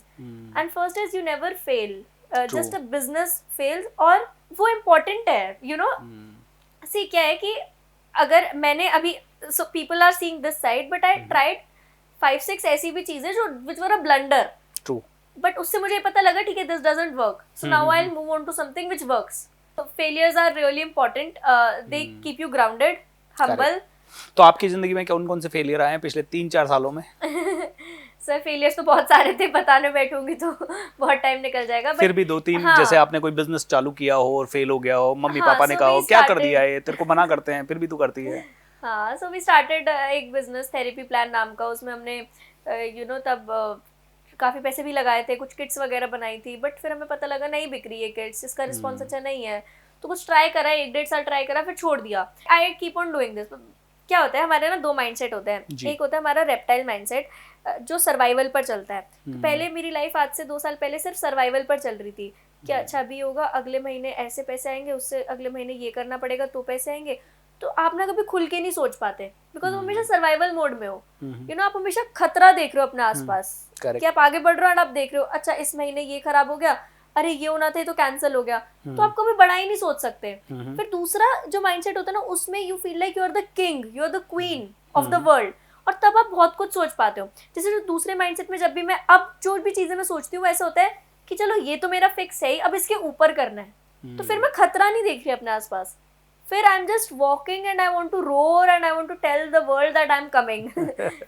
And first is you never fail, just a business fails, और वो इम्पोर्टेंट है. सी क्या है कि अगर मैंने अभी, so people are seeing this side, but I tried 5-6 ऐसी भी चीजें जो विच वर अ ब्लंडर. बट उससे मुझे पता लगा ठीक है this doesn't work, so now I will move on to something which works. Failures are really important, they keep you grounded, humble. तो आपकी जिंदगी में कौन कौन से फेलियर आए हैं पिछले 3-4 सालों में? सर फेलियर्स तो बहुत सारे थे, बताने बैठूंगी तो बहुत टाइम निकल जाएगा। फिर भी 2-3, हाँ, जैसे आपने कोई बिजनेस चालू किया हो और फेल हो गया हो, मम्मी हाँ, पापा ने so कहा हो we क्या कर started- दिया है, तेरे को मना करते हैं फिर भी तू करती है। हाँ, सो वी स्टार्टेड एक बिजनेस थेरेपी प्लान नाम का। उसमें हमने तब काफ़ी पैसे भी लगाए थे, कुछ किट्स वगैरह बनाई थी, बट फिर हमें पता लगा नहीं बिक रही है किट्स, इसका रिस्पॉन्स अच्छा नहीं है। तो कुछ ट्राई करा, 1-1.5 साल ट्राई करा, फिर छोड़ दिया। I keep on doing this. क्या होता है हमारे ना 2 माइंडसेट होते हैं। एक होता है हमारा रेप्टाइल माइंडसेट, जो सर्वाइवल पर चलता है। तो पहले मेरी लाइफ आज से 2 साल पहले सिर्फ सर्वाइवल पर चल रही थी कि अच्छा अभी होगा, अगले महीने ऐसे पैसे आएंगे, उससे अगले महीने ये करना पड़ेगा तो पैसे आएंगे। तो आप ना कभी खुल के नहीं सोच पाते, बिकॉज हमेशा सर्वाइवल मोड में हो। आप हमेशा खतरा देख रहे हो अपने आसपास, कि आप आगे बढ़ रहे हो और आप देख रहे हो अच्छा इस महीने ये खराब हो गया, अरे ये होना था तो कैंसिल हो गया। तो आप कभी बड़ा ही नहीं सोच सकते। फिर दूसरा जो माइंडसेट होता है ना, उसमें you feel like you are the king, you are the queen of the world, और तब आप बहुत कुछ सोच पाते हो। जैसे जो दूसरे माइंडसेट में जब भी मैं अब जो भी चीजें मैं सोचती हूँ ऐसा होता है कि चलो ये तो मेरा फिक्स है ही, अब इसके ऊपर करना है। तो फिर मैं खतरा नहीं देख रही अपने आसपास, फिर I am just walking and I want to roar and I want to tell the world that I am coming.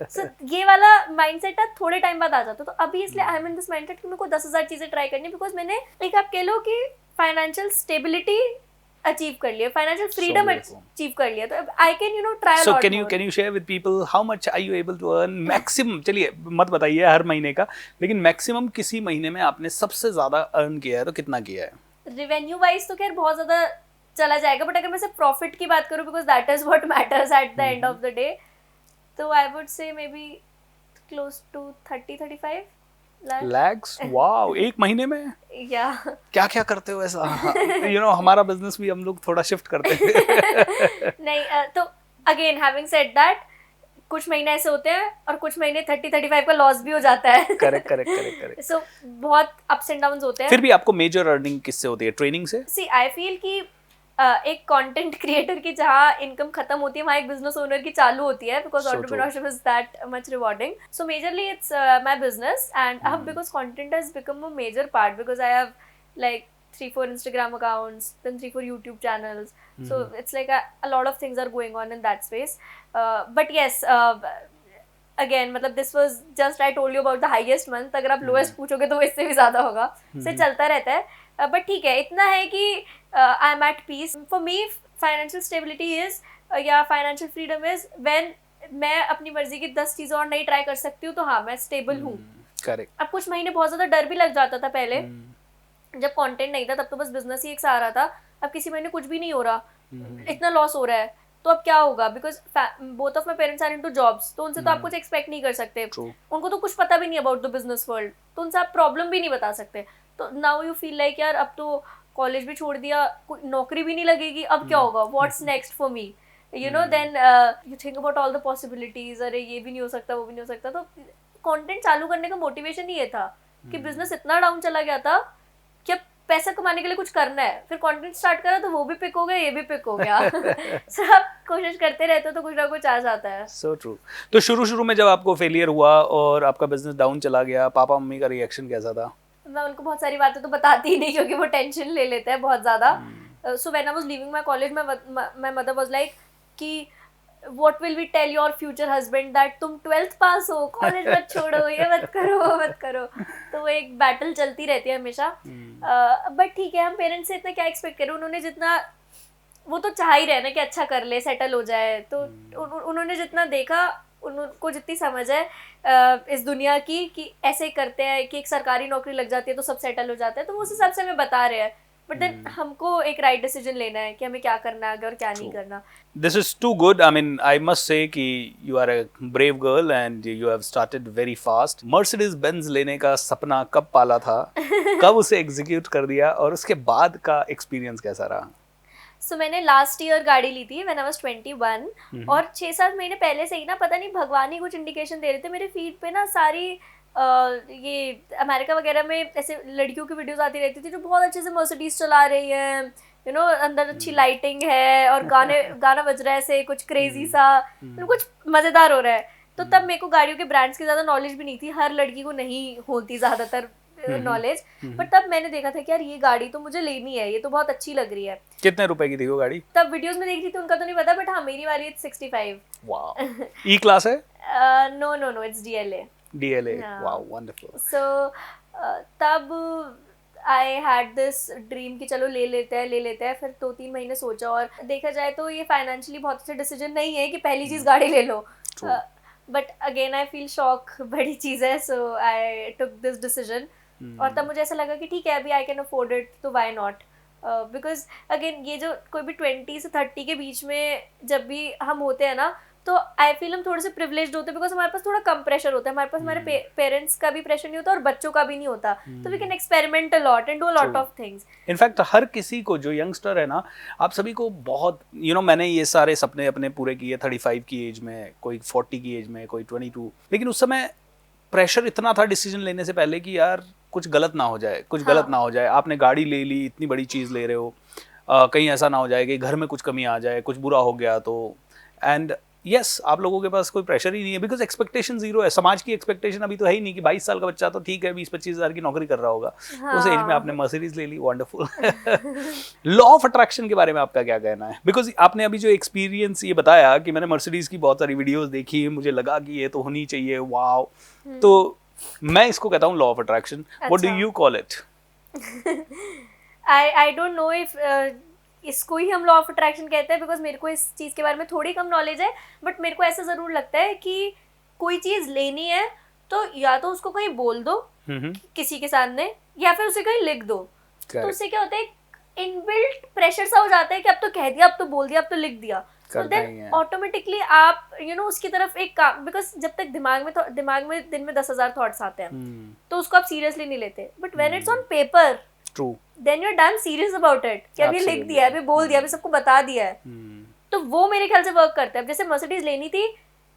So ये वाला माइंडसेट है थोड़े टाइम बाद आ जाता है। तो अभी इसलिए I am in this mindset कि मेरे को 10,000 चीजें ट्राई करनी, बिकॉज मैंने एक आप कह लो कि फाइनेंशियल स्टेबिलिटी अचीव कर लिया, फाइनेंशियल फ्रीडम अचीव कर लिया। तो I can try a lot. So can you share with people how much are you able to earn maximum? चलिए मत बताइए हर महीने का, लेकिन मैक्सिमम किसी महीने में आपने सबसे ज्यादा अर्न किया है तो कितना किया है? रेवेन्यू वाइज तो खैर बहुत ज्यादा चला जाएगा, बट अगर मैं सिर्फ प्रॉफिट की बात करूं, because that is what matters at the end of the day, तो I would say may be close to 30-35 lakhs. Wow, एक महीने में? या क्या क्या करते हो ऐसा? हमारा बिजनेस भी हम लोग थोड़ा शिफ्ट करते हैं। नहीं, तो अगेन हैविंग सेड दैट, कुछ महीने ऐसे होते हैं और कुछ महीने 30-35 का लॉस भी हो जाता है। करेक्ट। सो बहुत अप्स एंड डाउन्स होते हैं। फिर भी आपको मेजर अर्निंग किससे होती है? ट्रेनिंग से? सी आई फील कि एक कंटेंट क्रिएटर की जहाँ इनकम खत्म होती है वहाँ एक बिजनेस ओनर की चालू होती है, because entrepreneurship is that much rewarding. So majorly it's my business and अब because content has become a major part, because I have like 3-4 Instagram accounts, then 3-4 YouTube channels. So it's like a lot of things are going on in that space. But yes, again, मतलब this was just I told you about the highest month. अगर आप lowest पूछोगे तो इससे भी ज़्यादा होगा. So चलता रहता है. But ठीक है, इतना है कि I'm at peace. For me, financial stability is या financial freedom is when मैं अपनी मर्जी की 10 चीज़ें और नहीं ट्राई कर सकती हूँ तो हाँ मैं स्टेबल हूँ. करेक्ट. अब कुछ महीने बहुत ज़्यादा डर भी लग जाता था पहले, जब कंटेंट नहीं था तब तो बस बिजनेस ही एक सहारा था. अब किसी महीने कुछ भी नहीं हो रहा, इतना लॉस हो रहा है, तो अब क्या होगा? Because both of my parents are into jobs, तो उनसे तो आप कुछ एक्सपेक्ट नहीं कर सकते. उनको तो कुछ पता भी नहीं अबाउट द बिजनेस वर्ल्ड, तो उनसे आप प्रॉब्लम भी नहीं बता सकते. तो नाउ यू फील लाइक यार अब तो कॉलेज भी छोड़ दिया, नौकरी भी नहीं लगेगी, अब क्या होगा? What's next for me? You know, then you think about all the possibilities. अरे ये भी नहीं हो सकता, वो भी नहीं हो सकता. तो कंटेंट चालू करने का मोटिवेशन ही ये था कि बिजनेस इतना डाउन चला गया था कि अब पैसा कमाने के लिए कुछ करना है. फिर कंटेंट स्टार्ट करा तो वो भी पिक हो गया, ये भी पिक हो गया. सो आप कोशिश करते रहते हो तो कुछ ना कुछ आ जाता है. So true. तो शुरू में जब आपको फेलियर हुआ और आपका बिजनेस डाउन चला गया, पापा मम्मी का रिएक्शन कैसा था? मैं उनको बहुत सारी बातें तो बताती ही नहीं क्योंकि वो टेंशन ले लेते हैं बहुत ज़्यादा. So when I was leaving my college, my mother was like कि what will we tell your future husband that तुम 12th पास हो, कॉलेज मत छोड़ो, ये मत करो, वो मत करो. तो वो एक बैटल चलती रहती है हमेशा. बट ठीक है, हम पेरेंट्स से इतना क्या एक्सपेक्ट करें. उन्होंने जितना, वो तो चाह ही रहे ना कि अच्छा कर ले, सेटल हो जाए. तो उन्होंने जितना देखा, उनको जितनी समझ है इस दुनिया की कि ऐसे करते हैं कि एक सरकारी नौकरी लग जाती है तो सब सेटल हो जाता है, तो उस हिसाब से हमें बता रहे हैं. बट देन हमको एक राइट डिसीजन लेना है कि हमें क्या करना है और क्या नहीं करना. This is too good. I mean, I must say कि you are a brave girl and you have started very fast. Mercedes Benz लेने का सपना कब पाला था, कब उसे एग्जीक्यूट कर दिया, और उसके बाद का एक्सपीरियंस कैसा रहा? So, मैंने लास्ट ईयर गाड़ी ली थी when I was 21, और 6-7 महीने पहले से ही ना पता नहीं भगवान ही कुछ इंडिकेशन दे रहे थे. मेरे फीड पे ना सारी ये अमेरिका वगैरह में ऐसे लड़कियों की वीडियोस आती रहती थी जो बहुत अच्छे से मर्सिडीज चला रही हैं, यू नो, अंदर अच्छी लाइटिंग है और गाना बज रहा है ऐसे कुछ क्रेजी सा, कुछ मज़ेदार हो रहा है. तो तब मेरे को गाड़ियों के ब्रांड्स की ज़्यादा नॉलेज भी नहीं थी. हर लड़की को नहीं होती ज़्यादातर नॉलेज, बट तब मैंने देखा था कि यार ये गाड़ी तो मुझे लेनी है, ये तो बहुत अच्छी लग रही है। कितने रुपए की थी वो गाड़ी? तब वीडियोस में देख रही थी, उनका तो नहीं पता, बट हाँ मेरी वाली 65। वाओ, ई क्लास है? No it's DLA। DLA, wow, wonderful. So तब आई हैड दिस ड्रीम कि चलो ले लेते हैं। फिर 2-3 महीने सोचा, और देखा जाए तो ये फाइनेंशियली बहुत अच्छा डिसीजन नहीं है कि पहली चीज़ गाड़ी ले लो, बट अगेन आई फील शॉक बड़ी चीज़ है, so I took this decision. और तब मुझे ऐसा लगा कि ठीक है, अभी आई कैन अफोर्ड इट, तो वाई नॉट, बिकॉज अगेन ये जो कोई भी 20 से 30 के बीच में जब भी हम होते हैं ना, तो आई फील हम थोड़े से प्रिविलेज्ड होते हैं, बिकॉज हमारे पास थोड़ा कम प्रेशर होता है, हमारे पास हमारे पेरेंट्स का भी प्रेशर नहीं होता और बच्चों का भी नहीं होता, तो we can experiment a lot and do a lot of things. In fact हर किसी को, जो यंगस्टर है ना, आप सभी को बहुत मैंने ये सारे सपने अपने पूरे किए 35 की एज में, कोई 40 की एज में, कोई 22, लेकिन उस समय प्रेशर इतना था डिसीजन लेने से पहले कि यार कुछ गलत ना हो जाए, गलत ना हो जाए। आपने गाड़ी ले ली, इतनी बड़ी चीज़ ले रहे हो, कहीं ऐसा ना हो जाए कि घर में कुछ कमी आ जाए, कुछ बुरा हो गया तो। एंड यस, आप लोगों के पास कोई प्रेशर ही नहीं है, बिकॉज एक्सपेक्टेशन जीरो है। समाज की एक्सपेक्टेशन अभी तो है ही नहीं कि 22 साल का बच्चा तो ठीक है 20-25 हज़ार की नौकरी कर रहा होगा, उस एज में आपने मर्सिडीज ले ली, वंडरफुल। लॉ ऑफ अट्रैक्शन के बारे में आपका क्या कहना है? बिकॉज आपने अभी जो एक्सपीरियंस ये बताया कि मैंने मर्सिडीज की बहुत सारी वीडियोस देखी, मुझे लगा कि ये तो होनी चाहिए, वाओ, तो मैं इसको कहता हूँ law of attraction. What do you call it? I don't know if इसको ही हम लॉ ऑफ अट्रैक्शन कहते हैं, बिकॉज मेरे को इस चीज़ के बारे में थोड़ी कम नॉलेज है, बट मेरे को ऐसा ज़रूर लगता है कि कोई चीज़ लेनी है तो या तो उसको कहीं बोल दो किसी के सामने, या फिर उसे कहीं लिख दो, तो उससे क्या होता है, इनबिल्ट प्रेशर सा हो जाता है कि अब तो कह दिया, अब तो बोल दिया, अब तो लिख दिया, तो देन ऑटोमेटिकली आप उसकी तरफ एक काम, बिकॉज जब तक दिमाग में दिन में 10,000 थॉट्स आते हैं तो उसको आप सीरियसली नहीं लेते, but when it's on paper, true, then you are done serious about it, कि अभी लिख दिया है, अभी बोल दिया, अभी सबको बता दिया है, तो वो मेरे ख्याल से वर्क करता है। अब जैसे मर्सिडीज लेनी थी,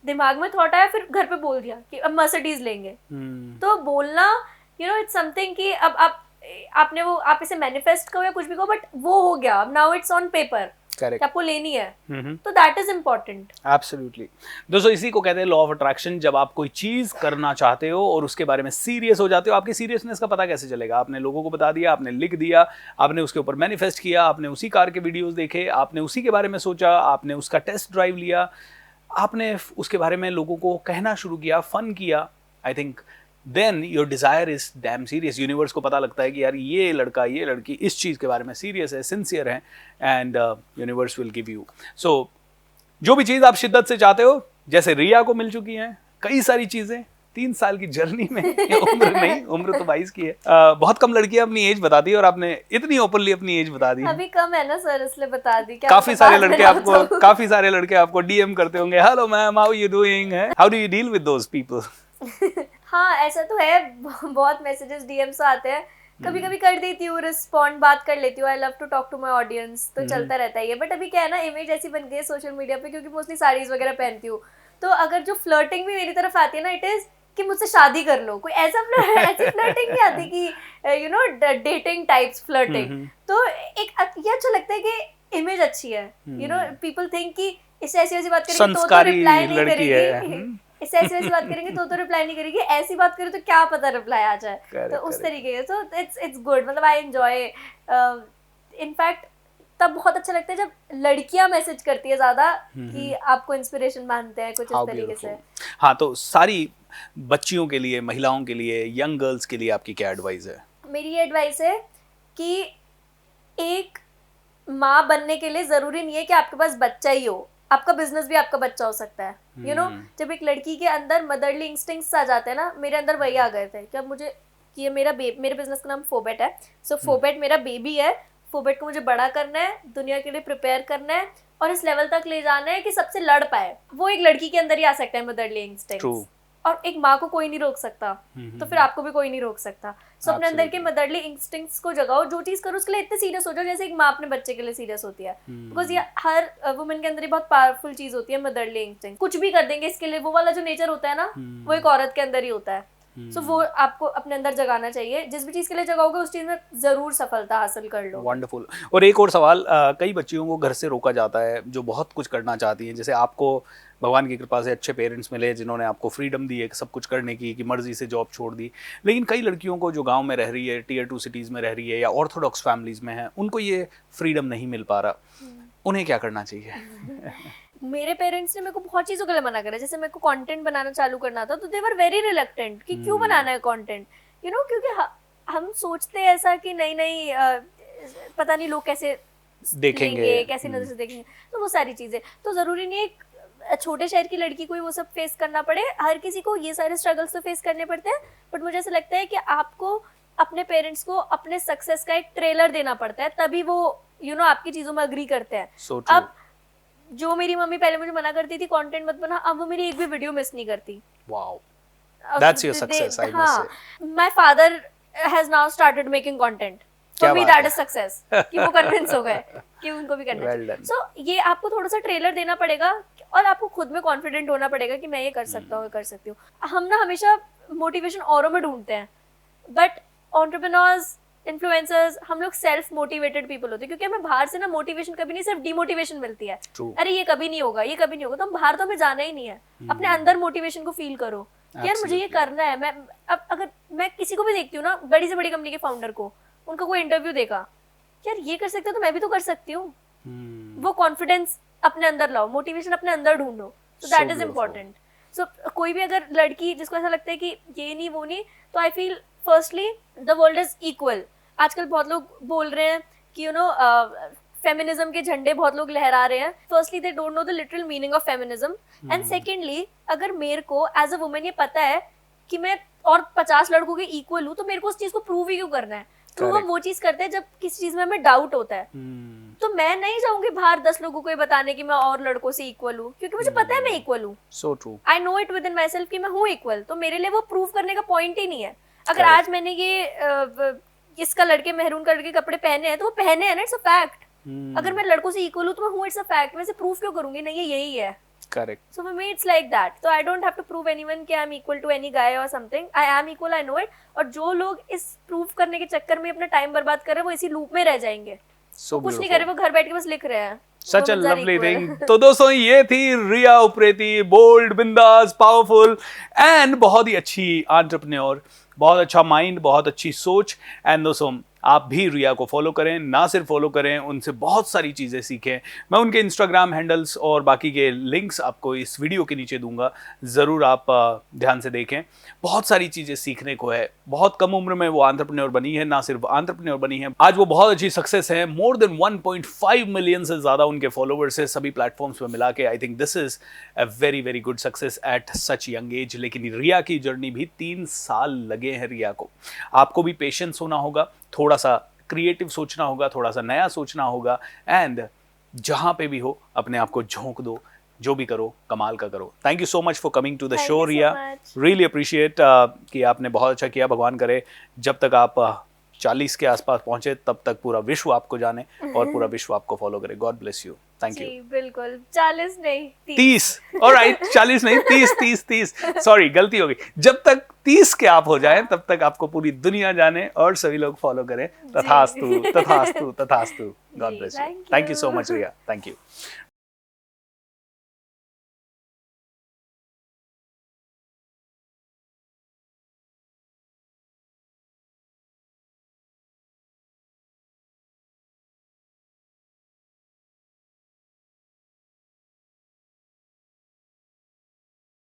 दिमाग में थॉट आया, फिर घर पे बोल दिया कि अब मर्सिडीज लेंगे, तो बोलना इट्स समथिंग कि अब आप इसे मैनिफेस्ट करो या कुछ भी कहो, बट वो हो गया, अब नाउ इट्स ऑन पेपर, आपको लेनी है, तो दैट इज इम्पोर्टेंट। एब्सोल्युटली। दोस्तों, इसी को कहते हैं लॉ ऑफ अट्रैक्शन। जब आप कोई चीज करना चाहते हो और उसके बारे में सीरियस हो जाते हो, आपकी सीरियसनेस का पता कैसे चलेगा? आपने लोगों को बता दिया, आपने लिख दिया, आपने उसके ऊपर मैनिफेस्ट किया, आपने उसी कार के वीडियोस देखे, आपने उसी के बारे में सोचा, आपने उसका टेस्ट ड्राइव लिया, आपने उसके बारे में लोगों को कहना शुरू किया, फन किया, I think then your desire is damn serious. Universe को पता लगता है कि यार ये लड़का, ये लड़की इस चीज़ के बारे में सीरियस है, सिंसियर है, and universe will give you. So जो भी चीज़ आप शिद्दत से चाहते हो, जैसे रिया को मिल चुकी हैं कई सारी चीज़ें 3 साल की जर्नी में। उम्र नहीं, उम्र तो 22 की है। बहुत कम लड़कियां अपनी एज बताती है, और आपने इतनी ओपनली अपनी एज बता दी। अभी कम है ना सर, इसलिए बता दी। काफी सारे लड़के आपको डीएम करते होंगे, hello ma'am, how you doing, how do you deal with those people? हाँ, ऐसा तो है, बहुत मैसेजेस डीएम्स आते हैं, कभी कभी कर देती हूँ रिस्पॉन्ड, बात कर लेती हूँ, I love to talk to my audience, तो चलता रहता है ये। बट अभी क्या है ना, इमेज ऐसी बन गई है सोशल मीडिया पे, क्योंकि मोस्टली साड़ीज वगैरह पहनती हूँ, तो अगर जो फ्लर्टिंग भी मेरी तरफ आती है ना, इट इज कि मुझसे शादी कर लो, कोई ऐसी फ्लर्टिंग नहीं आती कि डेटिंग टाइप्स फ्लर्टिंग, तो एक ये अच्छा लगता है कि इमेज अच्छी है, पीपल थिंक कि इससे ऐसी बात करेंगे तो रिप्लाई नहीं करेगी, इससे ऐसी बात करेंगे तो रिप्लाई नहीं करेगी, ऐसी बात करे तो क्या पता रिप्लाई आ जाए, तो उस तरीके के, तो इट्स गुड, मतलब आई एंजॉय। इनफैक्ट तब बहुत अच्छा लगता है जब लड़कियां मैसेज करती है ज्यादा कि आपको इंस्पिरेशन मानते हैं, कुछ इस तरीके से। हाँ, तो सारी बच्चियों के लिए, महिलाओं के लिए, यंग गर्ल्स के लिए आपकी क्या एडवाइस है? मेरी एडवाइस है कि एक माँ बनने के लिए जरूरी नहीं है कि आपके पास बच्चा ही हो, आपका बिजनेस भी आपका बच्चा हो सकता है। जब एक लड़की के अंदर मदरली इंस्टिंक्ट्स आ जाते हैं ना, मेरे अंदर वही आ गए थे कि अब मुझे कि ये मेरे बिजनेस का नाम फोबेट है, सो फोबेट मेरा बेबी है, फोबेट को मुझे बड़ा करना है, दुनिया के लिए प्रिपेयर करना है, और इस लेवल तक ले जाना है कि सबसे लड़ पाए। वो एक लड़की के अंदर ही आ सकता है, मदरली इंस्टिंक्ट्स, और एक माँ को कोई नहीं रोक सकता, तो फिर आपको भी कोई नहीं रोक सकता। सो अपने अंदर के मदरली इंस्टिंक्ट्स को जगाओ, जो चीज करो उसके लिए इतने सीरियस हो जाओ जैसे एक माँ अपने बच्चे के लिए सीरियस होती है, बिकॉज ये हर वुमेन के अंदर ही बहुत पावरफुल चीज होती है, मदरली इंस्टिंक्ट। कुछ भी कर देंगे इसके लिए, वो वाला जो नेचर होता है ना, वो एक औरत के अंदर ही होता है, सो वो आपको अपने अंदर जगाना चाहिए। जिस भी चीज़ के लिए जगाओगे उस चीज़ में ज़रूर सफलता हासिल कर लो। वंडरफुल। और एक और सवाल, कई बच्चियों को घर से रोका जाता है जो बहुत कुछ करना चाहती हैं, जैसे आपको भगवान की कृपा से अच्छे पेरेंट्स मिले जिन्होंने आपको फ्रीडम दी है सब कुछ करने की, कि मर्जी से जॉब छोड़ दी, लेकिन कई लड़कियों को जो गांव में रह रही है, टियर 2 सिटीज़ में रह रही है या ऑर्थोडॉक्स फैमिलीज में है, उनको ये फ्रीडम नहीं मिल पा रहा, उन्हें क्या करना चाहिए? मेरे पेरेंट्स ने मेरे को बहुत चीज़ों के लिए मना करा। जैसे मेरे को कंटेंट बनाना चालू करना था तो दे वर वेरी रिलक्टेंट कि क्यों बनाना है कंटेंट, यू नो, क्योंकि हम सोचते हैं ऐसा कि नहीं नहीं पता नहीं लोग कैसे देखेंगे, कैसे नजर से देखेंगे, तो वो सारी चीज़ें तो ज़रूरी नहीं है छोटे शहर की लड़की को ही वो सब फेस करना पड़े। हर किसी को ये सारे स्ट्रगल्स तो फेस करने पड़ते हैं, बट मुझे ऐसा लगता है कि आपको अपने पेरेंट्स को अपने सक्सेस का एक ट्रेलर देना पड़ता है, तभी वो आपकी चीज़ों में अग्री करते हैं। अब जो मेरी मम्मी पहले मुझे मना करती थी कंटेंट मत बना, अब वो मेरी एक भी वीडियो मिस नहीं करती। Wow, that's your success, I must say. My father has now started making content, for me that is success, कि वो कन्विंस हो गए कि उनको भी करना चाहिए। सो ये आपको थोड़ा सा ट्रेलर देना पड़ेगा और आपको खुद में कॉन्फिडेंट होना पड़ेगा कि मैं ये कर सकता हूँ, कर सकती हूँ। हम ना हमेशा मोटिवेशन औरों में ढूंढते हैं, बट एंटरप्रेन्योर्स, इन्फ्लुएंसर्स, हम लोग सेल्फ मोटिवेटेड पीपल होते हैं, क्योंकि हमें बाहर से ना मोटिवेशन कभी नहीं, सिर्फ डिमोटिवेशन मिलती है। अरे ये कभी नहीं होगा, ये कभी नहीं होगा, तो हम बाहर तो हमें जाना ही नहीं है। अपने अंदर मोटिवेशन को फील करो कि यार मुझे ये करना है। मैं अब अगर मैं किसी को भी देखती हूँ ना, बड़ी से बड़ी कंपनी के फाउंडर को, उनका कोई इंटरव्यू देखा, यार ये कर सकते हो तो मैं भी तो कर सकती हूँ। वो कॉन्फिडेंस अपने अंदर लाओ, मोटिवेशन अपने अंदर ढूंढो, तो दैट इज इम्पोर्टेंट। सो कोई भी अगर लड़की जिसको ऐसा लगता है कि ये नहीं वो नहीं, तो I feel firstly the world is equal. आजकल बहुत लोग बोल रहे हैं कि फेमिनिज्म के झंडे बहुत लोग लहरा रहे हैं। Firstly they don't know the literal meaning of feminism, and secondly अगर मेरे को एज अ वुमेन ये पता है कि मैं और 50 लड़कों के इक्वल हूँ, तो मेरे को उस चीज को प्रूव ही क्यों करना है? प्रूव हम वो चीज करते हैं जब किसी चीज में हमें डाउट होता है। तो मैं नहीं जाऊंगी बाहर 10 लोगों को ये बताने कि मैं और लड़कों से इक्वल हूँ, क्योंकि मुझे पता है मैं इक्वल हूँ। So true, I know it with in my self कि मैं हूँ इक्वल, तो मेरे लिए वो प्रूव करने का पॉइंट ही नहीं है। अगर आज मैंने ये इसका लड़के मेहरून कलर के कपड़े पहने हैं तो वो पहने हैं ना, इट्स अ फैक्ट। अगर मैं लड़कों से इक्वल हूँ तो मैं हूँ, इट्स अ फैक्ट। मैं इसे प्रूव क्यों करूंगी? नहीं, ये यही है। Correct. So for me it's like that. तो I don't have to prove anyone कि I am equal to any guy और something. I am equal, I know it. और जो लोग इस प्रूव करने के चक्कर में अपना टाइम बर्बाद कर रहे हैं, वो इसी लूप में रह जाएंगे। कुछ नहीं कर रहे, वो घर बैठ के बस लिख रहे हैं। Such a lovely thing. तो दोस्तों ये थी रिया उप्रेती, बोल्ड, बिंदास, पावरफुल एंड बहुत ही अच्छी एंटरप्रेन्योर, बहुत अच्छा माइंड, बहुत अच्छी सोच। एंड दोस्तों आप भी रिया को फॉलो करें, ना सिर्फ फॉलो करें, उनसे बहुत सारी चीज़ें सीखें। मैं उनके इंस्टाग्राम हैंडल्स और बाकी के लिंक्स आपको इस वीडियो के नीचे दूंगा, ज़रूर आप ध्यान से देखें। बहुत सारी चीज़ें सीखने को है। बहुत कम उम्र में वो एंटरप्रेन्योर बनी है, ना सिर्फ एंटरप्रेन्योर बनी है, आज वो बहुत अच्छी सक्सेस है। मोर देन 1.5 मिलियन से ज़्यादा उनके फॉलोवर्स है सभी प्लेटफॉर्म्स पे मिला के। I think this is a very very good success at such young age. लेकिन रिया की जर्नी भी 3 साल लगे हैं रिया को। आपको भी पेशेंस होना होगा, थोड़ा सा क्रिएटिव सोचना होगा, थोड़ा सा नया सोचना होगा, एंड जहां पे भी हो अपने आप को झोंक दो, जो भी करो कमाल का करो। Thank you so much for coming to the show Riya, really appreciate कि आपने बहुत अच्छा किया। भगवान करे जब तक आप 40 के आसपास पहुंचे तब तक पूरा विश्व आपको जाने और पूरा विश्व आपको फॉलो करे। God bless you. Thank you. बिल्कुल। 40 नहीं 30। ऑलराइट, 40 नहीं 30 सॉरी गलती हो गई। जब तक 30 के आप हो जाएं तब तक आपको पूरी दुनिया जाने और सभी लोग फॉलो करें। तथास्तु तथास्तु तथास्तु। God bless you. Thank you so much Riya, thank you.